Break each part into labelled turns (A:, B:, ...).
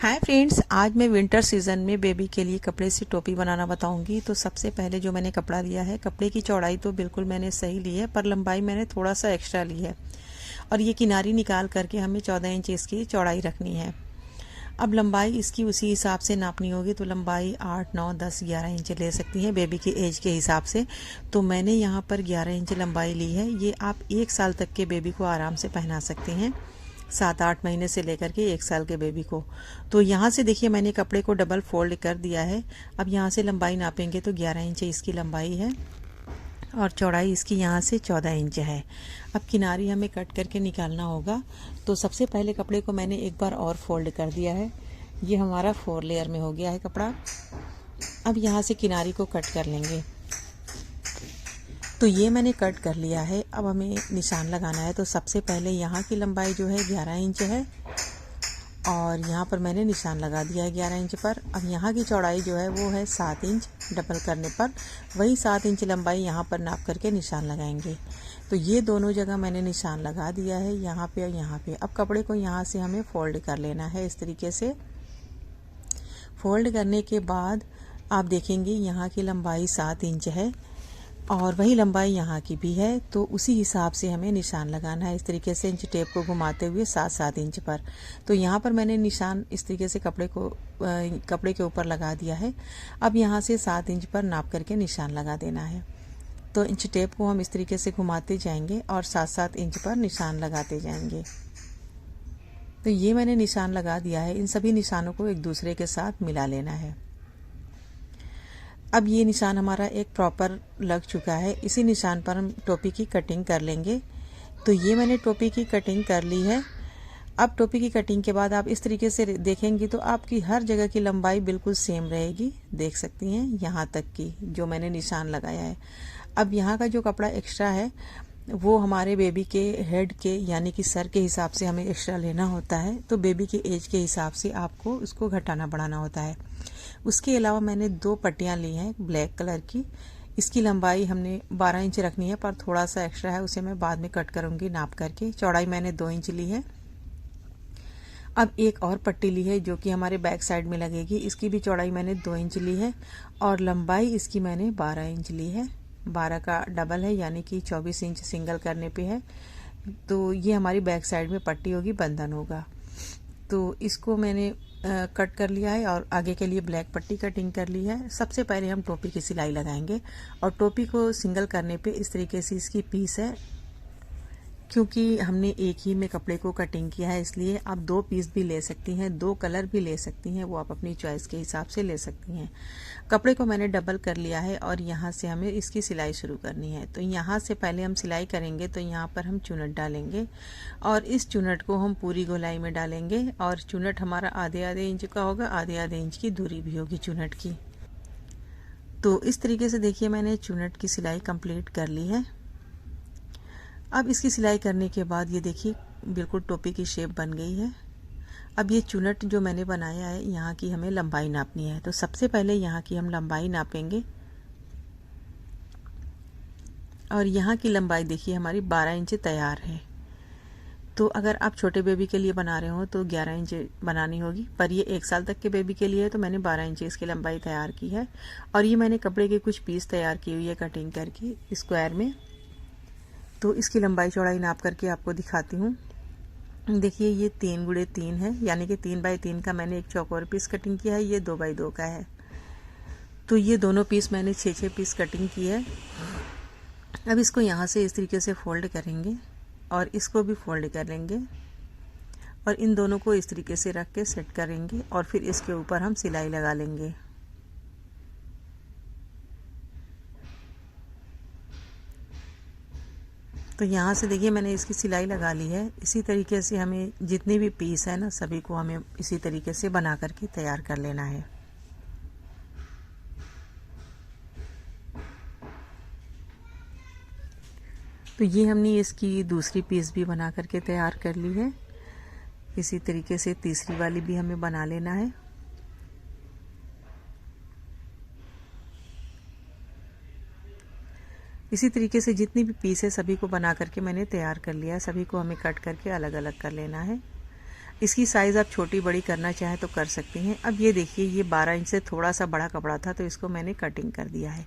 A: Hi friends, आज मैं winter season में बेबी के लिए कपड़े से टोपी बनाना बताऊंगी। तो सबसे पहले जो मैंने कपड़ा लिया है, कपड़े की चौड़ाई तो बिल्कुल मैंने सही ली है, पर लंबाई मैंने थोड़ा सा एक्स्ट्रा ली है और ये किनारी निकाल करके हमें 14 इंच इसकी चौड़ाई रखनी है। अब लंबाई इसकी उसी हिसाब से नापनी होगी, तो लंबाई 8, 9, 10, 11 इंच ले सकती हैं बेबी की एज के हिसाब से। तो मैंने यहाँ पर 11 इंच लंबाई ली है। ये आप 1 साल तक के बेबी को आराम से पहना सकते हैं, 7-8 महीने से लेकर के 1 साल के बेबी को। तो यहाँ से देखिए मैंने कपड़े को डबल फोल्ड कर दिया है। अब यहाँ से लंबाई नापेंगे तो 11 इंच इसकी लंबाई है और चौड़ाई इसकी यहाँ से 14 इंच है। अब किनारी हमें कट करके निकालना होगा। तो सबसे पहले कपड़े को मैंने एक बार और फोल्ड कर दिया है। ये हमारा 4 लेयर में हो गया है कपड़ा। अब यहाँ से किनारी को कट कर लेंगे। तो ये मैंने कट कर लिया है। अब हमें निशान लगाना है। तो सबसे पहले यहाँ की लंबाई जो है 11 इंच है और यहाँ पर मैंने निशान लगा दिया है 11 इंच पर। अब यहाँ की चौड़ाई जो है वो है 7 इंच, डबल करने पर वही 7 इंच लंबाई यहाँ पर नाप करके निशान लगाएंगे। तो ये दोनों जगह मैंने निशान लगा दिया है, यहाँ पे और यहाँ पे। अब कपड़े को यहाँ से हमें फोल्ड कर लेना है इस तरीके से। फोल्ड करने के बाद आप देखेंगे यहाँ की लंबाई 7 इंच है और वही लंबाई यहाँ की भी है। तो उसी हिसाब से हमें निशान लगाना है इस तरीके से, इंच टेप को घुमाते हुए 7-7 इंच पर। तो यहाँ पर मैंने निशान इस तरीके से कपड़े के ऊपर लगा दिया है। अब यहाँ से 7 इंच पर नाप करके निशान लगा देना है। तो इंच टेप को हम इस तरीके से घुमाते जाएंगे और 7-7 इंच पर निशान लगाते जाएंगे। तो ये मैंने निशान लगा दिया है। इन सभी निशानों को एक दूसरे के साथ मिला लेना है। अब ये निशान हमारा एक प्रॉपर लग चुका है। इसी निशान पर हम टोपी की कटिंग कर लेंगे। तो ये मैंने टोपी की कटिंग कर ली है। अब टोपी की कटिंग के बाद आप इस तरीके से देखेंगी तो आपकी हर जगह की लंबाई बिल्कुल सेम रहेगी। देख सकती हैं यहाँ तक की जो मैंने निशान लगाया है। अब यहाँ का जो कपड़ा एक्स्ट्रा है वो हमारे बेबी के हेड के यानी कि सर के हिसाब से हमें एक्स्ट्रा लेना होता है। तो बेबी के एज के हिसाब से आपको उसको घटाना बढ़ाना होता है। उसके अलावा मैंने 2 पट्टियाँ ली हैं ब्लैक कलर की। इसकी लंबाई हमने 12 इंच रखनी है, पर थोड़ा सा एक्स्ट्रा है, उसे मैं बाद में कट करूँगी नाप करके। चौड़ाई मैंने 2 इंच ली है। अब एक और पट्टी ली है जो कि हमारे बैक साइड में लगेगी। इसकी भी चौड़ाई मैंने 2 इंच ली है और लंबाई इसकी मैंने 12 इंच ली है। 12 का डबल है यानी कि 24 इंच सिंगल करने पे है। तो ये हमारी बैक साइड में पट्टी होगी, बंधन होगा। तो इसको मैंने कट कर लिया है और आगे के लिए ब्लैक पट्टी कटिंग कर ली है। सबसे पहले हम टोपी की सिलाई लगाएंगे और टोपी को सिंगल करने पे इस तरीके से इसकी पीस है। क्योंकि हमने एक ही में कपड़े को कटिंग किया है, इसलिए आप 2 पीस भी ले सकती हैं, 2 कलर भी ले सकती हैं, वो आप अपनी चॉइस के हिसाब से ले सकती हैं। कपड़े को मैंने डबल कर लिया है और यहाँ से हमें इसकी सिलाई शुरू करनी है। तो यहाँ से पहले हम सिलाई करेंगे तो यहाँ पर हम चुनट डालेंगे और इस चुनट को हम पूरी गोलाई में डालेंगे और चुनट हमारा आधे इंच का होगा, आधे इंच की दूरी भी होगी चुनट की। तो इस तरीके से देखिए मैंने चुनट की सिलाई कंप्लीट कर ली है। अब इसकी सिलाई करने के बाद ये देखिए बिल्कुल टोपी की शेप बन गई है। अब ये चुनट जो मैंने बनाया है यहाँ की हमें लंबाई नापनी है। तो सबसे पहले यहाँ की हम लंबाई नापेंगे और यहाँ की लंबाई देखिए हमारी 12 इंच तैयार है। तो अगर आप छोटे बेबी के लिए बना रहे हो तो 11 इंच बनानी होगी, पर ये 1 साल तक के बेबी के लिए है तो मैंने 12 इंच इसकी लंबाई तैयार की है। और ये मैंने कपड़े के कुछ पीस तैयार की हुई है कटिंग करके स्क्वायर में। तो इसकी लंबाई चौड़ाई नाप करके आपको दिखाती हूँ। देखिए ये 3 गुणे 3 है, यानी कि 3 बाई 3 का मैंने एक चौकोर पीस कटिंग किया है। ये 2 बाई 2 का है। तो ये दोनों पीस मैंने 6-6 पीस कटिंग की है। अब इसको यहाँ से इस तरीके से फोल्ड करेंगे और इसको भी फोल्ड कर लेंगे और इन दोनों को इस तरीके से रख के सेट करेंगे और फिर इसके ऊपर हम सिलाई लगा लेंगे। तो यहाँ से देखिए मैंने इसकी सिलाई लगा ली है। इसी तरीके से हमें जितने भी पीस है ना सभी को हमें इसी तरीके से बना करके तैयार कर लेना है। तो ये हमने इसकी दूसरी पीस भी बना करके तैयार कर ली है। इसी तरीके से तीसरी वाली भी हमें बना लेना है। इसी तरीके से जितनी भी पीस है सभी को बना करके मैंने तैयार कर लिया है। सभी को हमें कट करके अलग अलग कर लेना है। इसकी साइज़ आप छोटी बड़ी करना चाहें तो कर सकती हैं। अब ये देखिए, ये 12 इंच से थोड़ा सा बड़ा कपड़ा था तो इसको मैंने कटिंग कर दिया है।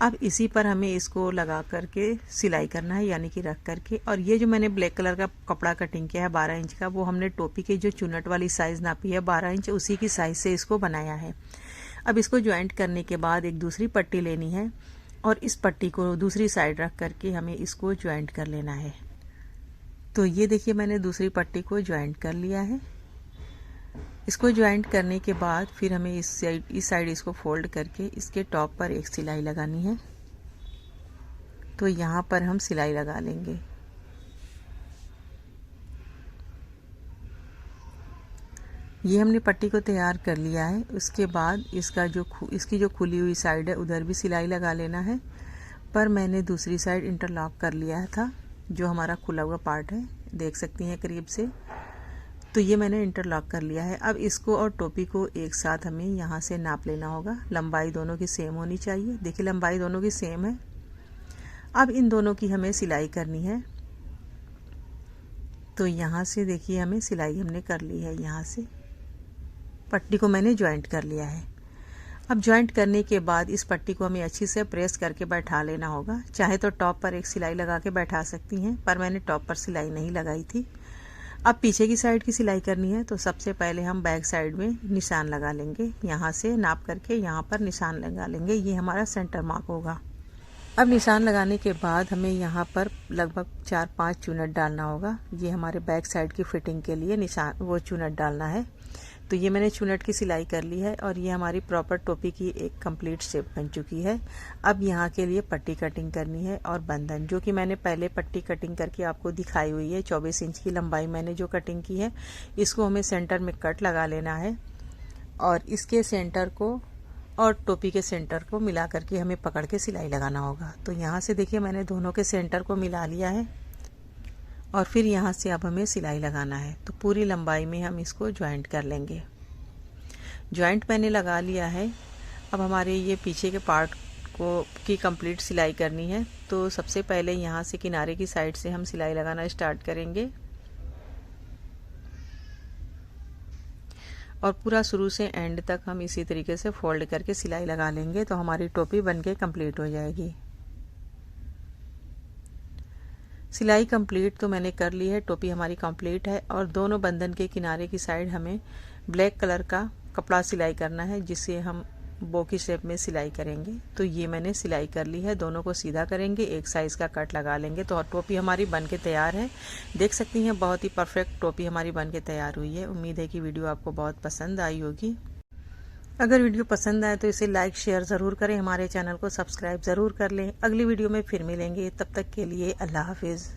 A: अब इसी पर हमें इसको लगा करके सिलाई करना है, यानी कि रख करके। और ये जो मैंने ब्लैक कलर का कपड़ा कटिंग किया है 12 इंच का, वो हमने टोपी के जो चुन्नट वाली साइज़ नापी है 12 इंच, उसी की साइज़ से इसको बनाया है। अब इसको ज्वाइंट करने के बाद एक दूसरी पट्टी लेनी है और इस पट्टी को दूसरी साइड रख करके हमें इसको ज्वाइंट कर लेना है। तो ये देखिए, मैंने दूसरी पट्टी को ज्वाइंट कर लिया है। इसको ज्वाइंट करने के बाद फिर हमें इस साइड इसको फोल्ड करके इसके टॉप पर एक सिलाई लगानी है। तो यहाँ पर हम सिलाई लगा लेंगे। ये हमने पट्टी को तैयार कर लिया है। उसके बाद इसकी जो खुली हुई साइड है उधर भी सिलाई लगा लेना है। पर मैंने दूसरी साइड इंटरलॉक कर लिया था, जो हमारा खुला हुआ पार्ट है, देख सकती हैं करीब से। तो ये मैंने इंटरलॉक कर लिया है। अब इसको और टोपी को एक साथ हमें यहाँ से नाप लेना होगा। लंबाई दोनों की सेम होनी चाहिए। देखिए, लंबाई दोनों की सेम है। अब इन दोनों की हमें सिलाई करनी है। तो यहाँ से देखिए, हमें सिलाई हमने कर ली है। यहाँ से पट्टी को मैंने ज्वाइंट कर लिया है। अब ज्वाइंट करने के बाद इस पट्टी को हमें अच्छी से प्रेस करके बैठा लेना होगा। चाहे तो टॉप पर एक सिलाई लगा के बैठा सकती हैं, पर मैंने टॉप पर सिलाई नहीं लगाई थी। अब पीछे की साइड की सिलाई करनी है। तो सबसे पहले हम बैक साइड में निशान लगा लेंगे। यहाँ से नाप करके यहाँ पर निशान लगा लेंगे। ये हमारा सेंटर मार्क होगा। अब निशान लगाने के बाद हमें यहाँ पर लगभग 4-5 चुनट डालना होगा। ये हमारे बैक साइड की फिटिंग के लिए निशान वो चुनट डालना है। तो ये मैंने चुनट की सिलाई कर ली है और ये हमारी प्रॉपर टोपी की एक कंप्लीट शेप बन चुकी है। अब यहाँ के लिए पट्टी कटिंग करनी है और बंधन, जो कि मैंने पहले पट्टी कटिंग करके आपको दिखाई हुई है। 24 इंच की लंबाई मैंने जो कटिंग की है, इसको हमें सेंटर में कट लगा लेना है और इसके सेंटर को और टोपी के सेंटर को मिला करके हमें पकड़ के सिलाई लगाना होगा। तो यहाँ से देखिए, मैंने दोनों के सेंटर को मिला लिया है और फिर यहाँ से अब हमें सिलाई लगाना है। तो पूरी लंबाई में हम इसको ज्वाइंट कर लेंगे। ज्वाइंट मैंने लगा लिया है। अब हमारे ये पीछे के पार्ट की कंप्लीट सिलाई करनी है। तो सबसे पहले यहाँ से किनारे की साइड से हम सिलाई लगाना स्टार्ट करेंगे और पूरा शुरू से एंड तक हम इसी तरीके से फोल्ड करके सिलाई लगा लेंगे। तो हमारी टोपी बनके कंप्लीट हो जाएगी। सिलाई कंप्लीट तो मैंने कर ली है। टोपी हमारी कंप्लीट है और दोनों बंधन के किनारे की साइड हमें ब्लैक कलर का कपड़ा सिलाई करना है, जिससे हम बो की शेप में सिलाई करेंगे। तो ये मैंने सिलाई कर ली है। दोनों को सीधा करेंगे, एक साइज़ का कट लगा लेंगे। तो टोपी हमारी बन के तैयार है। देख सकती हैं, बहुत ही परफेक्ट टोपी हमारी बन के तैयार हुई है। उम्मीद है कि वीडियो आपको बहुत पसंद आई होगी। अगर वीडियो पसंद आए तो इसे लाइक शेयर ज़रूर करें। हमारे चैनल को सब्सक्राइब ज़रूर कर लें। अगली वीडियो में फिर मिलेंगे। तब तक के लिए अल्लाह हाफिज़।